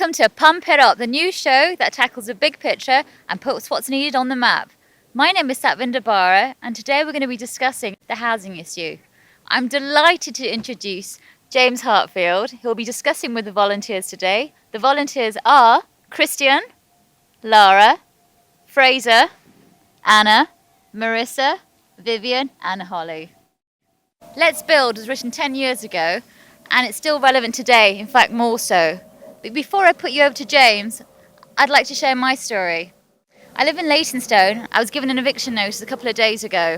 Welcome to Pump It Up, the new show that tackles the big picture and puts what's needed on the map. My name is Satvinder Bara, and today we're going to be discussing the housing issue. I'm delighted to introduce James Heartfield. He'll be discussing with the volunteers today. The volunteers are Christian, Lara, Fraser, Anna, Marissa, Vivian, and Holly. Let's Build was written 10 years ago, and it's still relevant today, in fact more so. But before I put you over to James, I'd like to share my story. I live in Leytonstone. I was given an eviction notice a couple of days ago.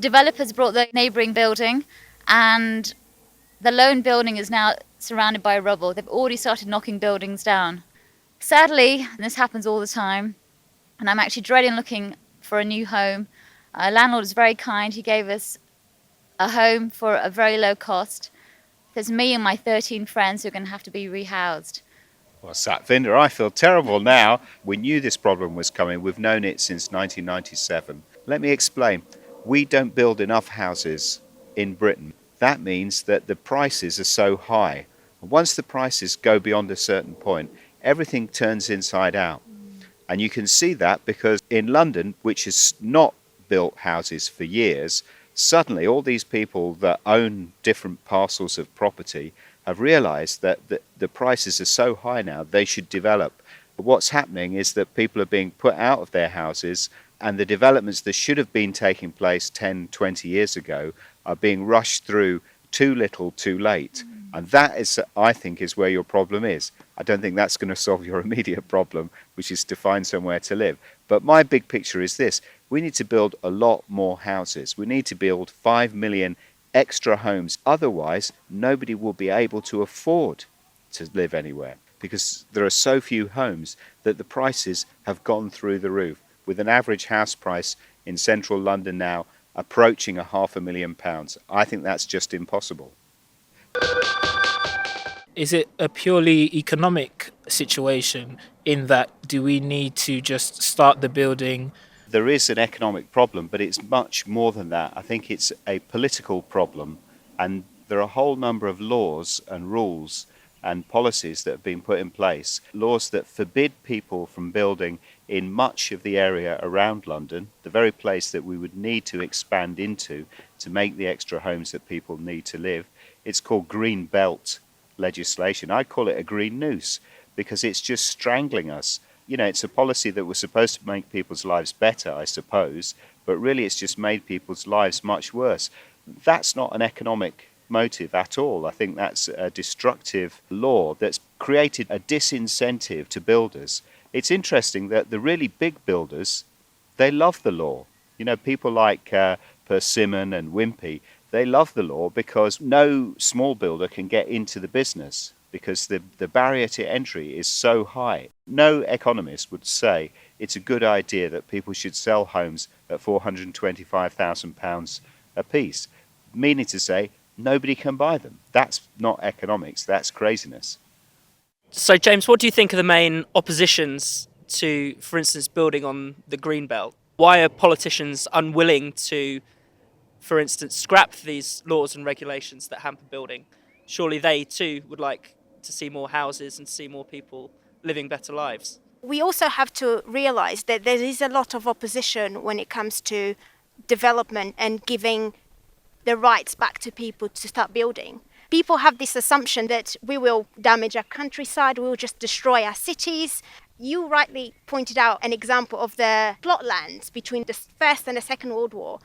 Developers brought the neighbouring building, and the lone building is now surrounded by rubble. They've already started knocking buildings down. Sadly, and this happens all the time, and I'm actually dreading looking for a new home. Our landlord is very kind. He gave us a home for a very low cost. There's me and my 13 friends who are going to have to be rehoused. Well, Satvinder, I feel terrible now. We knew this problem was coming. We've known it since 1997. Let me explain. We don't build enough houses in Britain. That means that the prices are so high. Once the prices go beyond a certain point, everything turns inside out. And you can see that because in London, which has not built houses for years, suddenly all these people that own different parcels of property have realized that the prices are so high now they should develop. But what's happening is that people are being put out of their houses, and the developments that should have been taking place 10, 20 years ago are being rushed through too little, too late. And that is, I think, is where your problem is. I don't think that's going to solve your immediate problem, which is to find somewhere to live. But my big picture is this. We need to build a lot more houses. We need to build 5 million extra homes. Otherwise, nobody will be able to afford to live anywhere because there are so few homes that the prices have gone through the roof, with an average house price in central London now approaching £500,000. I think that's just impossible. Is it a purely economic situation in that do we need to just start the building? There is an economic problem, but it's much more than that. I think it's a political problem, and there are a whole number of laws and rules and policies that have been put in place. Laws that forbid people from building in much of the area around London, the very place that we would need to expand into to make the extra homes that people need to live. It's called greenbelt legislation. I call it a green noose because it's just strangling us. You know, it's a policy that was supposed to make people's lives better, I suppose, but really it's just made people's lives much worse. That's not an economic motive at all. I think that's a destructive law that's created a disincentive to builders. It's interesting that the really big builders, they love the law. You know, people like Persimmon and Wimpey, they love the law because no small builder can get into the business because the barrier to entry is so high. No economist would say it's a good idea that people should sell homes at £425,000 a piece, meaning to say nobody can buy them. That's not economics, that's craziness. So, James, what do you think are the main oppositions to, for instance, building on the greenbelt? Why are politicians unwilling to, for instance, scrap these laws and regulations that hamper building? Surely they too would like to see more houses and see more people living better lives. We also have to realise that there is a lot of opposition when it comes to development and giving the rights back to people to start building. People have this assumption that we will damage our countryside, we will just destroy our cities. You rightly pointed out an example of the plot lands between the First and the Second World War,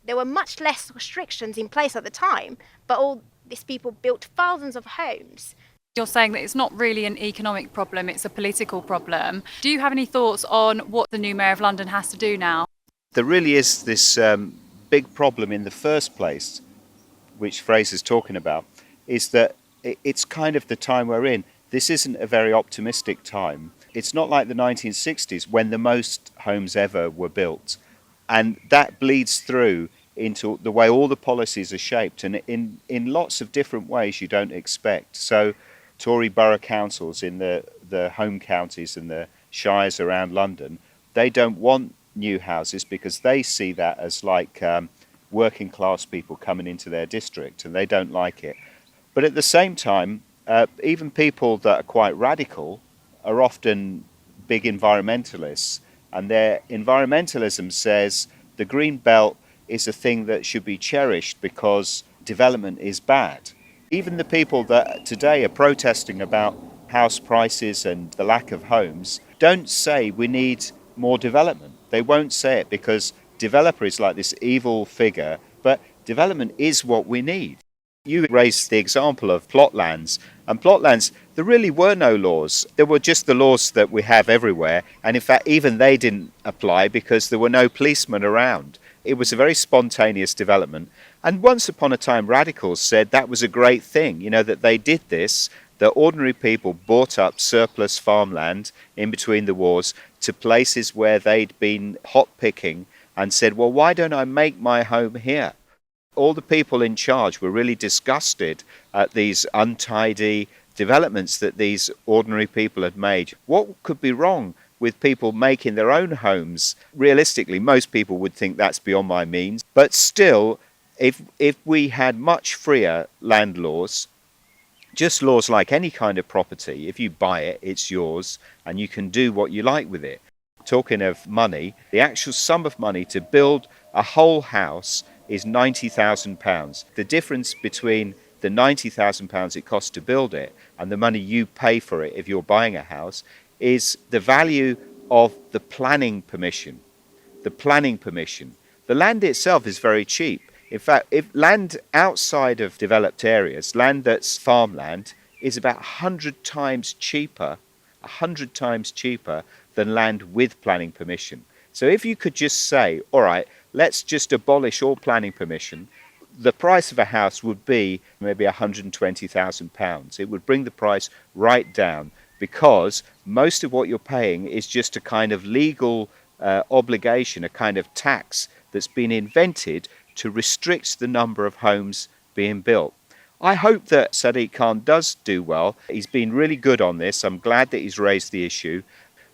there were much less restrictions in place at the time, but all these people built thousands of homes. You're saying that it's not really an economic problem, it's a political problem. Do you have any thoughts on what the new Mayor of London has to do now? There really is this big problem in the first place, which Fraser's talking about, is that it's kind of the time we're in. This isn't a very optimistic time. It's not like the 1960s when the most homes ever were built. And that bleeds through into the way all the policies are shaped, and in lots of different ways you don't expect. So Tory borough councils in the home counties and the shires around London, they don't want new houses because they see that as like working class people coming into their district, and they don't like it. But at the same time, Even people that are quite radical are often big environmentalists, and their environmentalism says the green belt is a thing that should be cherished because development is bad. Even the people that today are protesting about house prices and the lack of homes don't say we need more development. They won't say it because developer is like this evil figure, but development is what we need. You raised the example of plot lands, and plot lands, there really were no laws. There were just the laws that we have everywhere, and in fact even they didn't apply because there were no policemen around. It was a very spontaneous development, and once upon a time radicals said that was a great thing, that they did this, that ordinary people bought up surplus farmland in between the wars to places where they'd been hot picking and said, well, why don't I make my home here? All the people in charge were really disgusted at these untidy developments that these ordinary people had made. What could be wrong with people making their own homes? Realistically, most people would think that's beyond my means. But still, if we had much freer land laws, just laws like any kind of property, if you buy it, it's yours, and you can do what you like with it. Talking of money, the actual sum of money to build a whole house is £90,000. The difference between the £90,000 it costs to build it and the money you pay for it if you're buying a house is the value of the planning permission. The planning permission. The land itself is very cheap. In fact, if land outside of developed areas, land that's farmland, is about 100 times cheaper than land with planning permission. So if you could just say, all right, let's just abolish all planning permission, the price of a house would be maybe £120,000. It would bring the price right down because most of what you're paying is just a kind of legal obligation, a kind of tax that's been invented to restrict the number of homes being built. I hope that Sadiq Khan does do well. He's been really good on this. I'm glad that he's raised the issue.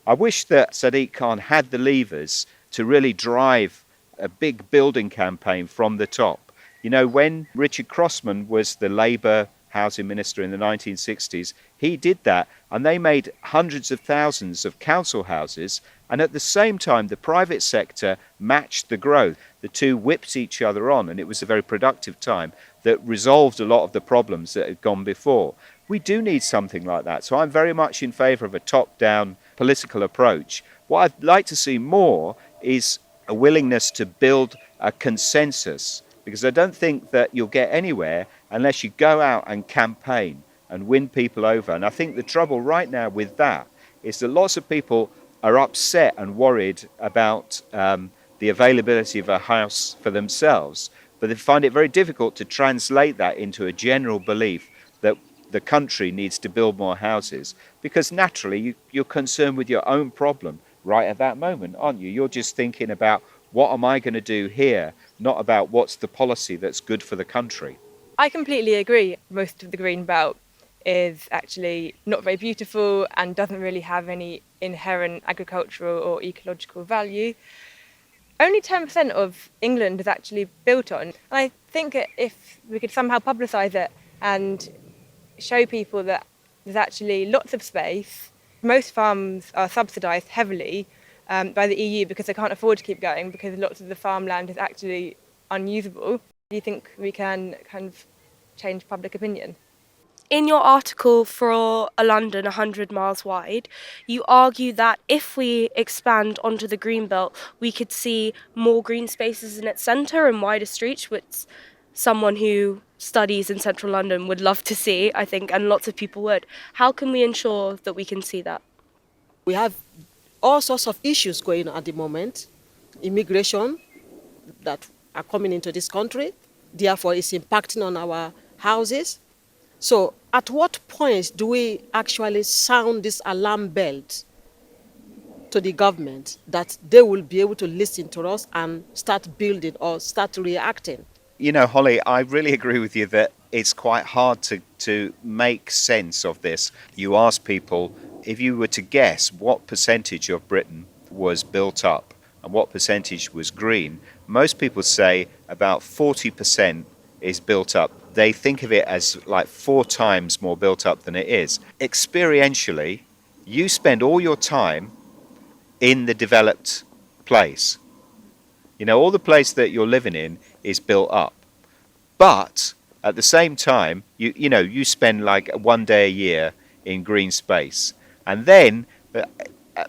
I wish that Sadiq Khan had the levers to really drive a big building campaign from the top. When Richard Crossman was the Labour housing minister in the 1960s, he did that, and they made hundreds of thousands of council houses, and at the same time the private sector matched the growth. The two whipped each other on, and it was a very productive time that resolved a lot of the problems that had gone before. We do need something like that, so I'm very much in favour of a top-down political approach. What I'd like to see more is a willingness to build a consensus, because I don't think that you'll get anywhere unless you go out and campaign and win people over. And I think the trouble right now with that is that lots of people are upset and worried about the availability of a house for themselves, but they find it very difficult to translate that into a general belief that the country needs to build more houses, because naturally you're concerned with your own problem right at that moment, aren't you? You're just thinking about what am I going to do here, not about what's the policy that's good for the country. I completely agree. Most of the green belt is actually not very beautiful and doesn't really have any inherent agricultural or ecological value. Only 10% of England is actually built on. And I think if we could somehow publicise it and show people that there's actually lots of space. Most farms are subsidised heavily by the EU because they can't afford to keep going, because lots of the farmland is actually unusable. Do you think we can kind of change public opinion? In your article for a London 100 miles wide, you argue that if we expand onto the greenbelt, we could see more green spaces in its centre and wider streets, which someone who studies in central London would love to see, I think, and lots of people would. How can we ensure that we can see that? We have all sorts of issues going on at the moment. Immigration that are coming into this country, therefore it's impacting on our houses. So at what point do we actually sound this alarm bell to the government that they will be able to listen to us and start building or start reacting? Holly, I really agree with you that it's quite hard to make sense of this. You ask people, if you were to guess what percentage of Britain was built up and what percentage was green, most people say about 40% is built up, they think of it as like 4 times more built up than it is. Experientially, you spend all your time in the developed place. You know, all the place that you're living in is built up. But at the same time, you spend like 1 day a year in green space. And then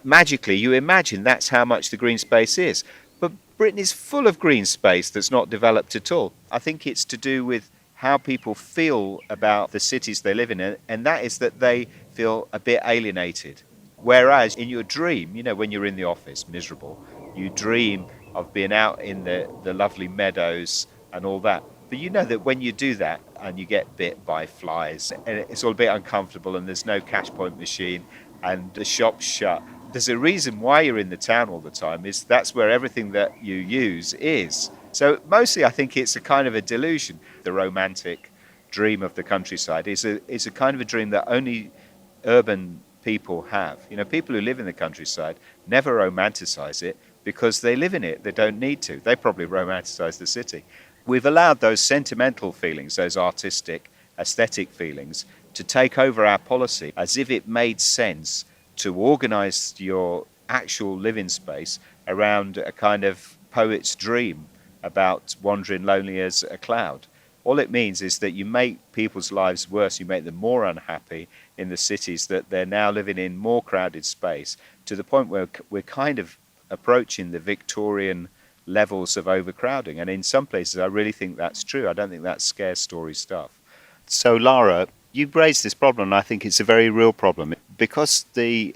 magically you imagine that's how much the green space is. But Britain is full of green space that's not developed at all. I think it's to do with how people feel about the cities they live in, and that is that they feel a bit alienated. Whereas in your dream, when you're in the office miserable, you dream of being out in the lovely meadows and all that. But you know that when you do that and you get bit by flies and it's all a bit uncomfortable and there's no cash point machine and the shop's shut, there's a reason why you're in the town all the time, is that's where everything that you use is. So mostly I think it's a kind of a delusion. The romantic dream of the countryside is a kind of a dream that only urban people have. People who live in the countryside never romanticize it because they live in it. They don't need to. They probably romanticize the city. We've allowed those sentimental feelings, those artistic, aesthetic feelings, to take over our policy as if it made sense to organize your actual living space around a kind of poet's dream about wandering lonely as a cloud. All it means is that you make people's lives worse, you make them more unhappy in the cities that they're now living in more crowded space, to the point where we're kind of approaching the Victorian levels of overcrowding. And in some places I really think that's true. I don't think that's scare story stuff. So Lara, you raised this problem, and I think it's a very real problem. Because the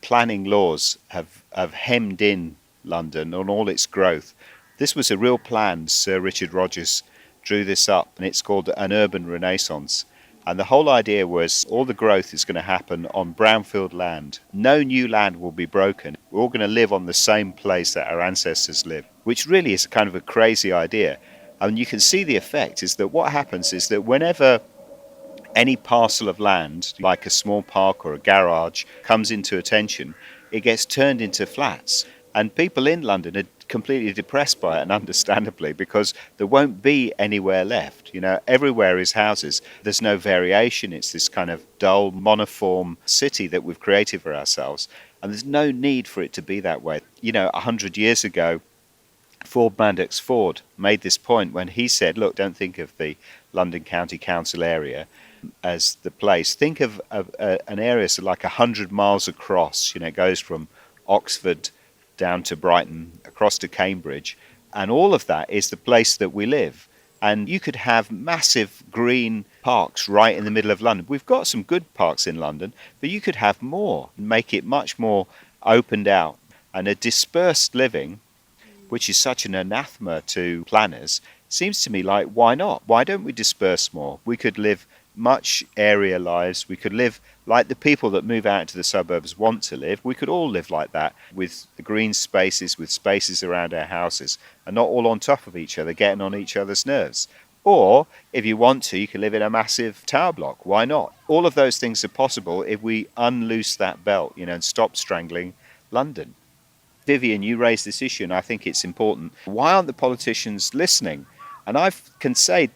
planning laws have hemmed in London on all its growth, this was a real plan. Sir Richard Rogers drew this up, and it's called an urban renaissance. And the whole idea was all the growth is going to happen on brownfield land. No new land will be broken. We're all going to live on the same place that our ancestors lived, which really is kind of a crazy idea. And you can see the effect is that what happens is that whenever any parcel of land, like a small park or a garage, comes into attention, it gets turned into flats. And people in London are completely depressed by it, and understandably, because there won't be anywhere left. Everywhere is houses. There's no variation. It's this kind of dull, monoform city that we've created for ourselves. And there's no need for it to be that way. 100 years ago, Ford Madox Ford made this point when he said, look, don't think of the London County Council area as the place. Think of an area so like 100 miles across. It goes from Oxford down to Brighton, across to Cambridge, and all of that is the place that we live. And you could have massive green parks right in the middle of London. We've got some good parks in London, but you could have more and make it much more opened out. And a dispersed living, which is such an anathema to planners, seems to me like, why not? Why don't we disperse more? We could live much area lives. We could live like the people that move out into the suburbs want to live. We could all live like that, with the green spaces, with spaces around our houses, and not all on top of each other, getting on each other's nerves. Or if you want to, you can live in a massive tower block. Why not? All of those things are possible if we unloose that belt, and stop strangling London. Vivian, you raised this issue, and I think it's important. Why aren't the politicians listening? And I can say,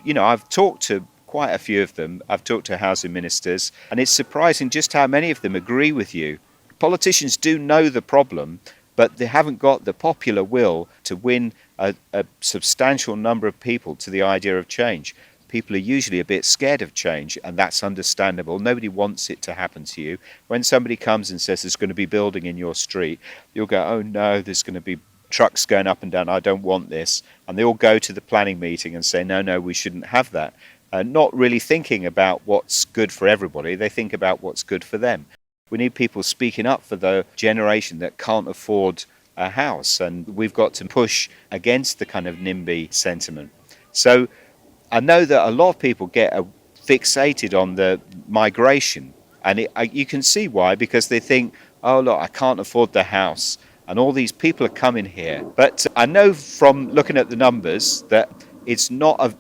I've talked to quite a few of them. I've talked to housing ministers, and it's surprising just how many of them agree with you. Politicians do know the problem, but they haven't got the popular will to win a substantial number of people to the idea of change. People are usually a bit scared of change, and that's understandable. Nobody wants it to happen to you. When somebody comes and says there's going to be building in your street, you'll go, oh no, there's going to be trucks going up and down, I don't want this. And they all go to the planning meeting and say, no, we shouldn't have that. Not really thinking about what's good for everybody, they think about what's good for them. We need people speaking up for the generation that can't afford a house, and we've got to push against the kind of NIMBY sentiment. So I know that a lot of people get fixated on the migration, and you can see why, because they think, oh look, I can't afford the house, and all these people are coming here. But I know from looking at the numbers that it's not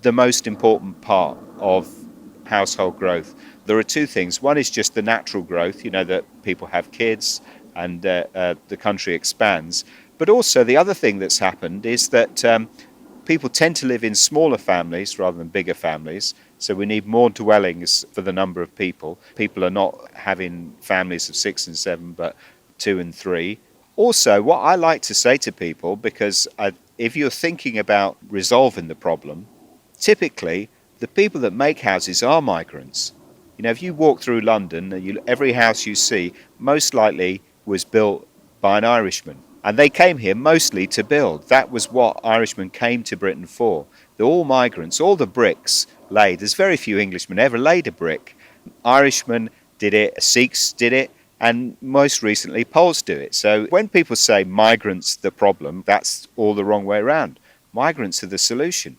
the most important part of household growth. There are two things. One is just the natural growth, that people have kids and the country expands. But also the other thing that's happened is that People tend to live in smaller families rather than bigger families, so we need more dwellings for the number of people. People are not having families of 6 and 7, but 2 and 3. Also, what I like to say to people, because if you're thinking about resolving the problem, typically the people that make houses are migrants. You know, if you walk through London, every house you see most likely was built by an Irishman. And they came here mostly to build. That was what Irishmen came to Britain for. They're all migrants. All the bricks laid. There's very few Englishmen ever laid a brick. Irishmen did it, Sikhs did it, and most recently Poles do it. So when people say migrants the problem, that's all the wrong way around. Migrants are the solution.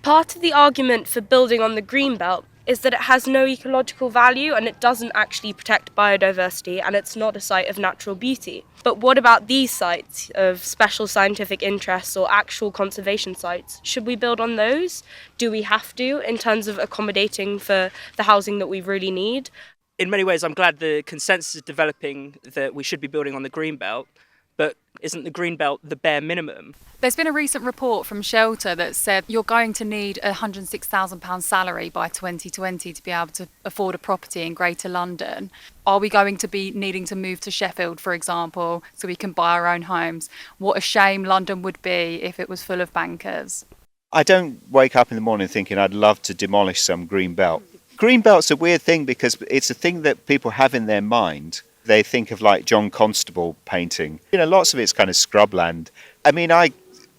Part of the argument for building on the greenbelt is that it has no ecological value and it doesn't actually protect biodiversity and it's not a site of natural beauty. But what about these sites of special scientific interests or actual conservation sites? Should we build on those? Do we have to, in terms of accommodating for the housing that we really need? In many ways, I'm glad the consensus is developing that we should be building on the greenbelt, but isn't the greenbelt the bare minimum? There's been a recent report from Shelter that said you're going to need a £106,000 salary by 2020 to be able to afford a property in Greater London. Are we going to be needing to move to Sheffield, for example, so we can buy our own homes? What a shame London would be if it was full of bankers. I don't wake up in the morning thinking I'd love to demolish some green belt. Green belt's a weird thing because it's a thing that people have in their mind. They think of like John Constable painting. You know, lots of it's kind of scrubland. I mean, I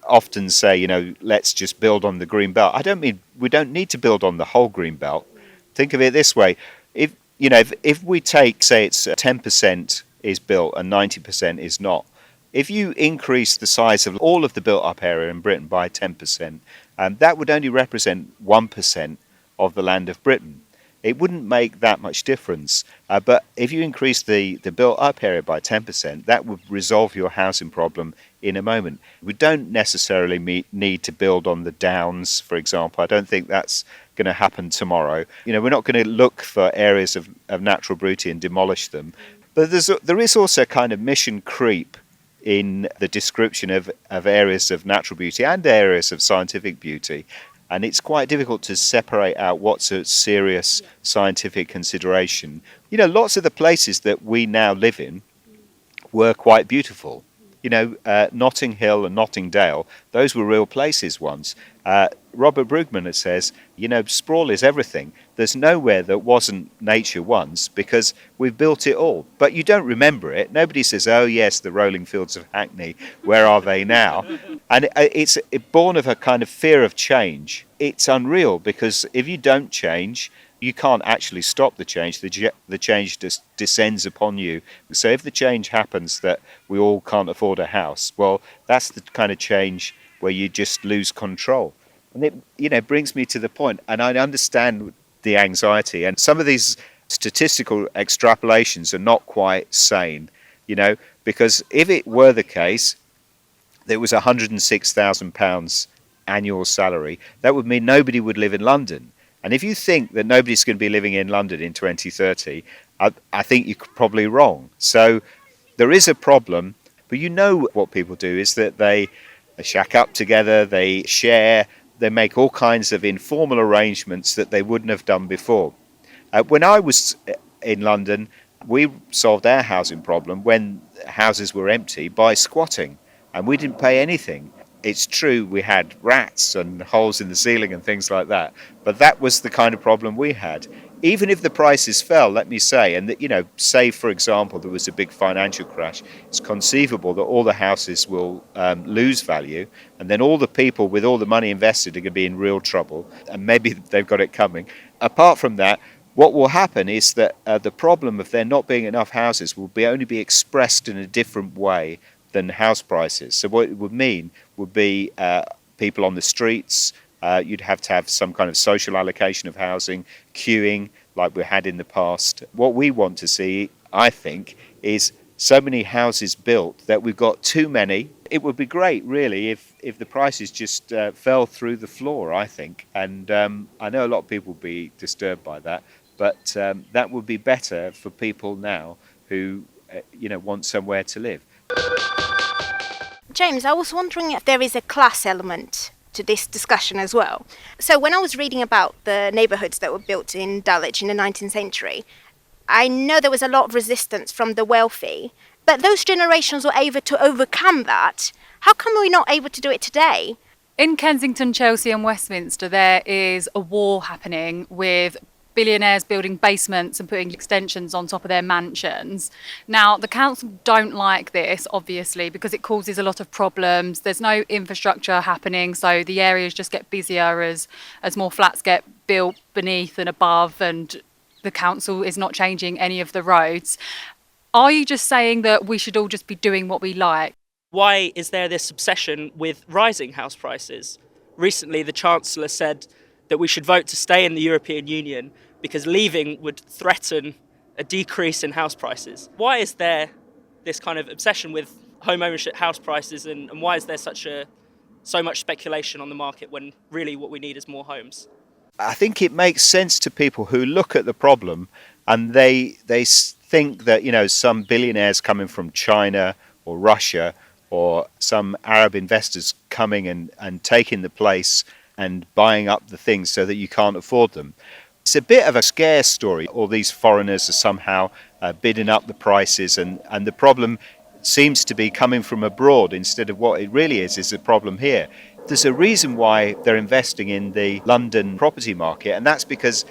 often say, you know, let's just build on the green belt. I don't mean we don't need to build on the whole green belt. Think of it this way. If we take, say it's 10% is built and 90% is not, if you increase the size of all of the built up area in Britain by 10%, that would only represent 1% of the land of Britain. It wouldn't make that much difference. But if you increase the built up area by 10%, that would resolve your housing problem in a moment. We don't necessarily need to build on the downs, for example. I don't think that's going to happen tomorrow. You know, we're not going to look for areas of natural beauty and demolish them. But there is also kind of mission creep in the description of areas of natural beauty and areas of scientific beauty. And it's quite difficult to separate out what's a serious scientific consideration. You know, lots of the places that we now live in were quite beautiful. You know, Notting Hill and Notting Dale, those were real places once. Robert Brugman says, you know, sprawl is everything. There's nowhere that wasn't nature once because we've built it all. But you don't remember it. Nobody says, oh yes, the rolling fields of Hackney, where are they now? And it's born of a kind of fear of change. It's unreal because if you don't change, you can't actually stop the change. The change just descends upon you. So if the change happens that we all can't afford a house, well, that's the kind of change where you just lose control. And it, you know, brings me to the point, and I understand the anxiety, and some of these statistical extrapolations are not quite sane, you know, because if it were the case, there was £106,000 annual salary, that would mean nobody would live in London. And if you think that nobody's going to be living in London in 2030, I think you're probably wrong. So there is a problem, but you know what people do is that they shack up together, they share, they make all kinds of informal arrangements that they wouldn't have done before. When I was in London, we solved our housing problem when houses were empty by squatting, and we didn't pay anything. It's true we had rats and holes in the ceiling and things like that, but that was the kind of problem we had. Even if the prices fell, let me say, and that, you know, say for example there was a big financial crash, it's conceivable that all the houses will lose value, and then all the people with all the money invested are going to be in real trouble, and maybe they've got it coming. Apart from that, what will happen is that the problem of there not being enough houses will only be expressed in a different way than house prices. So what it would mean would be people on the streets. You'd have to have some kind of social allocation of housing, queuing like we had in the past. What we want to see, I think, is so many houses built that we've got too many. It would be great, really, if the prices just fell through the floor, I think. And I know a lot of people would be disturbed by that, but that would be better for people now who want somewhere to live. James, I was wondering if there is a class element to this discussion as well. So when I was reading about the neighbourhoods that were built in Dulwich in the 19th century, I know there was a lot of resistance from the wealthy, but those generations were able to overcome that. How come we're not able to do it today? In Kensington, Chelsea and Westminster, there is a war happening with billionaires building basements and putting extensions on top of their mansions. Now, the council don't like this, obviously, because it causes a lot of problems. There's no infrastructure happening, so the areas just get busier as more flats get built beneath and above, and the council is not changing any of the roads. Are you just saying that we should all just be doing what we like? Why is there this obsession with rising house prices? Recently, the Chancellor said that we should vote to stay in the European Union because leaving would threaten a decrease in house prices. Why is there this kind of obsession with home ownership, house prices, and why is there so much speculation on the market when really what we need is more homes? I think it makes sense to people who look at the problem and they think that, you know, some billionaires coming from China or Russia or some Arab investors coming and taking the place and buying up the things so that you can't afford them. It's a bit of a scare story. All these foreigners are somehow bidding up the prices, and the problem seems to be coming from abroad instead of what it really is a problem here. There's a reason why they're investing in the London property market, and that's because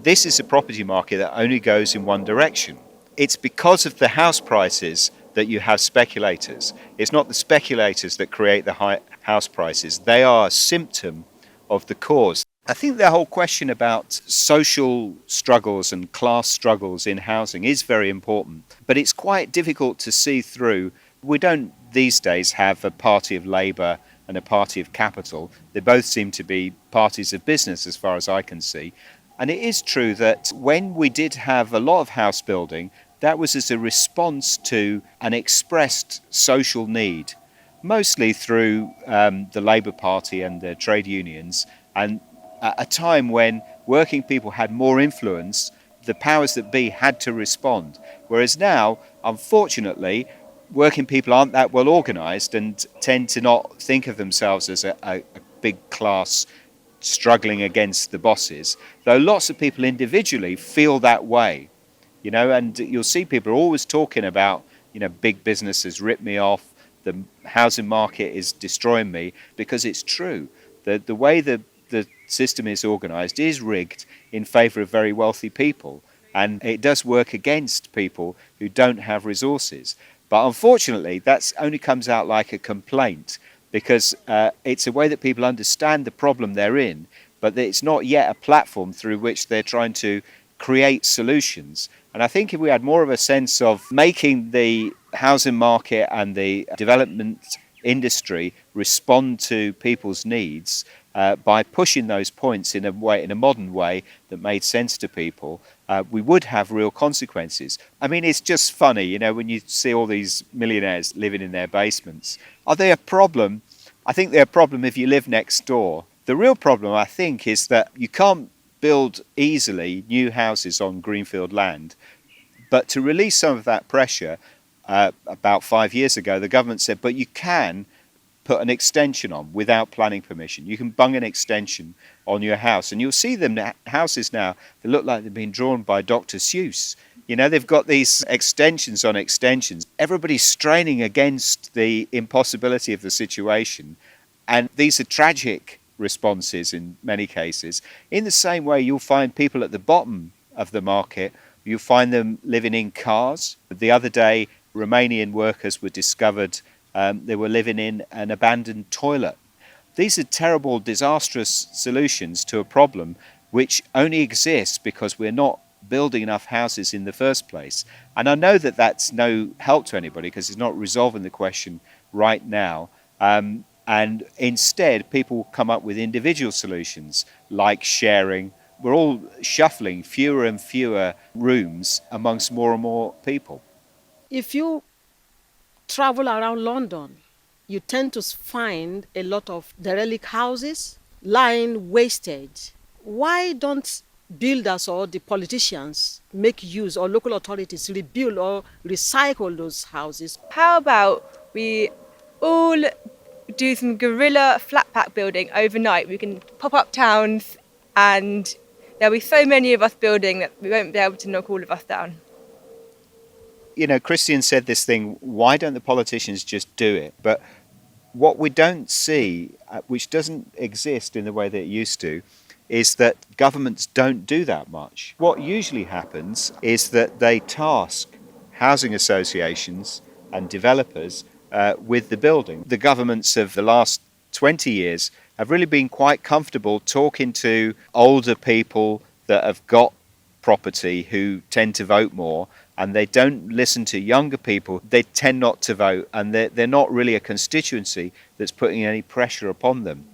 this is a property market that only goes in one direction. It's because of the house prices that you have speculators. It's not the speculators that create the high house prices. They are a symptom of the cause. I think the whole question about social struggles and class struggles in housing is very important, but it's quite difficult to see through. We don't these days have a party of Labour and a party of capital. They both seem to be parties of business as far as I can see. And it is true that when we did have a lot of house building, that was as a response to an expressed social need, mostly through the Labour Party and the trade unions, and at a time when working people had more influence, the powers that be had to respond. Whereas now, unfortunately, working people aren't that well organised and tend to not think of themselves as a big class struggling against the bosses, though lots of people individually feel that way. You know, and you'll see people are always talking about, you know, big businesses rip me off, the housing market is destroying me, because it's true. The way the system is organised is rigged in favour of very wealthy people, and it does work against people who don't have resources. But unfortunately, that only comes out like a complaint, because it's a way that people understand the problem they're in, but it's not yet a platform through which they're trying to create solutions. And I think if we had more of a sense of making the housing market and the development industry respond to people's needs by pushing those points in a modern way that made sense to people, we would have real consequences. I mean, it's just funny, you know, when you see all these millionaires living in their basements. Are they a problem? I think they're a problem if you live next door. The real problem, I think, is that you can't build easily new houses on greenfield land. But to release some of that pressure, about 5 years ago, the government said, but you can put an extension on without planning permission. You can bung an extension on your house, and you'll see them houses now that look like they've been drawn by Dr. Seuss. You know, they've got these extensions on extensions. Everybody's straining against the impossibility of the situation, and these are tragic responses in many cases. In the same way, you'll find people at the bottom of the market, you'll find them living in cars. The other day, Romanian workers were discovered, they were living in an abandoned toilet. These are terrible, disastrous solutions to a problem which only exists because we're not building enough houses in the first place. And I know that that's no help to anybody because it's not resolving the question right now. And instead, people come up with individual solutions like sharing. We're all shuffling fewer and fewer rooms amongst more and more people. If you travel around London, you tend to find a lot of derelict houses lying wasted. Why don't builders or the politicians make use, or local authorities rebuild or recycle those houses? How about we all do some guerrilla flat pack building overnight. We can pop up towns and there'll be so many of us building that we won't be able to knock all of us down. You know, Christian said this thing, why don't the politicians just do it? But what we don't see, which doesn't exist in the way that it used to, is that governments don't do that much. What usually happens is that they task housing associations and developers with the building. The governments of the last 20 years have really been quite comfortable talking to older people that have got property who tend to vote more, and they don't listen to younger people. They tend not to vote, and they're not really a constituency that's putting any pressure upon them.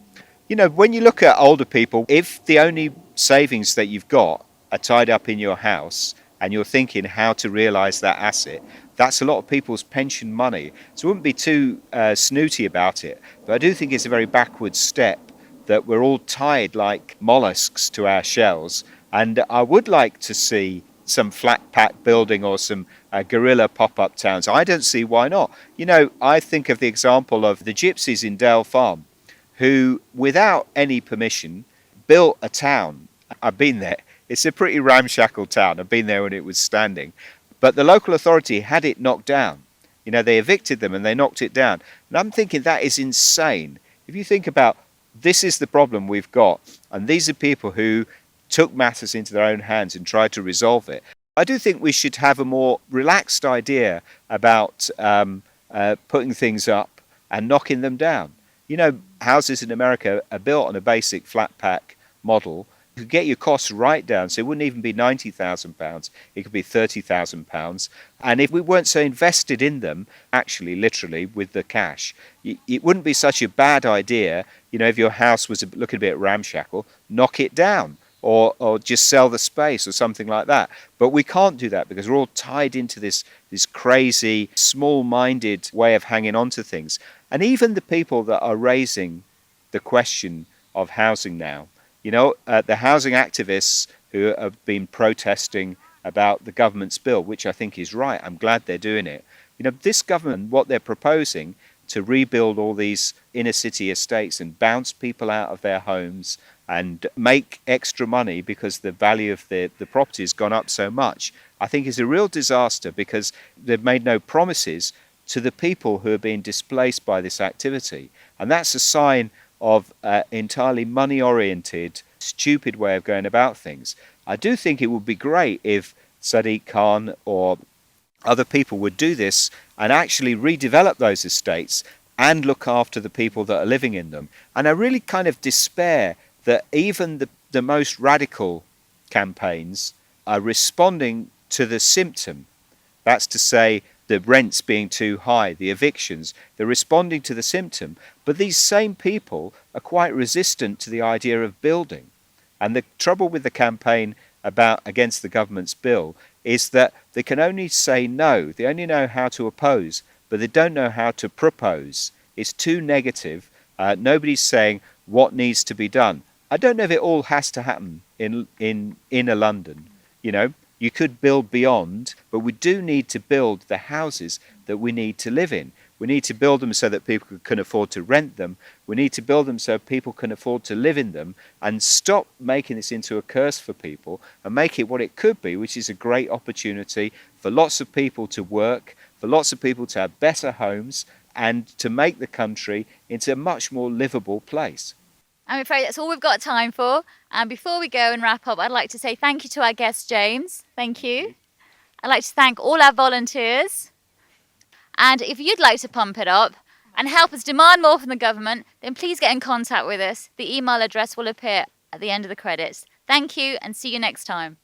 You know, when you look at older people, if the only savings that you've got are tied up in your house and you're thinking how to realise that asset, that's a lot of people's pension money. So I wouldn't be too snooty about it, but I do think it's a very backward step that we're all tied like molluscs to our shells. And I would like to see some flat pack building or some guerrilla pop-up towns. I don't see why not. You know, I think of the example of the gypsies in Dale Farm, who, without any permission, built a town. I've been there. It's a pretty ramshackle town. I've been there when it was standing. But the local authority had it knocked down. You know, they evicted them and they knocked it down. And I'm thinking that is insane. If you think about, this is the problem we've got, and these are people who took matters into their own hands and tried to resolve it. I do think we should have a more relaxed idea about putting things up and knocking them down. You know, houses in America are built on a basic flat pack model. You could get your costs right down, so it wouldn't even be £90,000, it could be £30,000. And if we weren't so invested in them, actually, literally, with the cash, it wouldn't be such a bad idea, you know, if your house was looking a bit ramshackle, knock it down. Or just sell the space or something like that. But we can't do that because we're all tied into this crazy, small-minded way of hanging on to things. And even the people that are raising the question of housing now, you know, the housing activists who have been protesting about the government's bill, which I think is right, I'm glad they're doing it. You know, this government, what they're proposing to rebuild all these inner city estates and bounce people out of their homes and make extra money because the value of the property has gone up so much, I think is a real disaster because they've made no promises to the people who are being displaced by this activity. And that's a sign of an entirely money-oriented, stupid way of going about things. I do think it would be great if Sadiq Khan or other people would do this and actually redevelop those estates and look after the people that are living in them. And I really kind of despair that even the most radical campaigns are responding to the symptom. That's to say, the rents being too high, the evictions, they're responding to the symptom. But these same people are quite resistant to the idea of building. And the trouble with the campaign against the government's bill is that they can only say no. They only know how to oppose, but they don't know how to propose. It's too negative. Nobody's saying what needs to be done. I don't know if it all has to happen in inner London. You know, you could build beyond, but we do need to build the houses that we need to live in. We need to build them so that people can afford to rent them. We need to build them so people can afford to live in them, and stop making this into a curse for people and make it what it could be, which is a great opportunity for lots of people to work, for lots of people to have better homes, and to make the country into a much more livable place. I'm afraid that's all we've got time for. And before we go and wrap up, I'd like to say thank you to our guest, James. Thank you. I'd like to thank all our volunteers. And if you'd like to pump it up and help us demand more from the government, then please get in contact with us. The email address will appear at the end of the credits. Thank you and see you next time.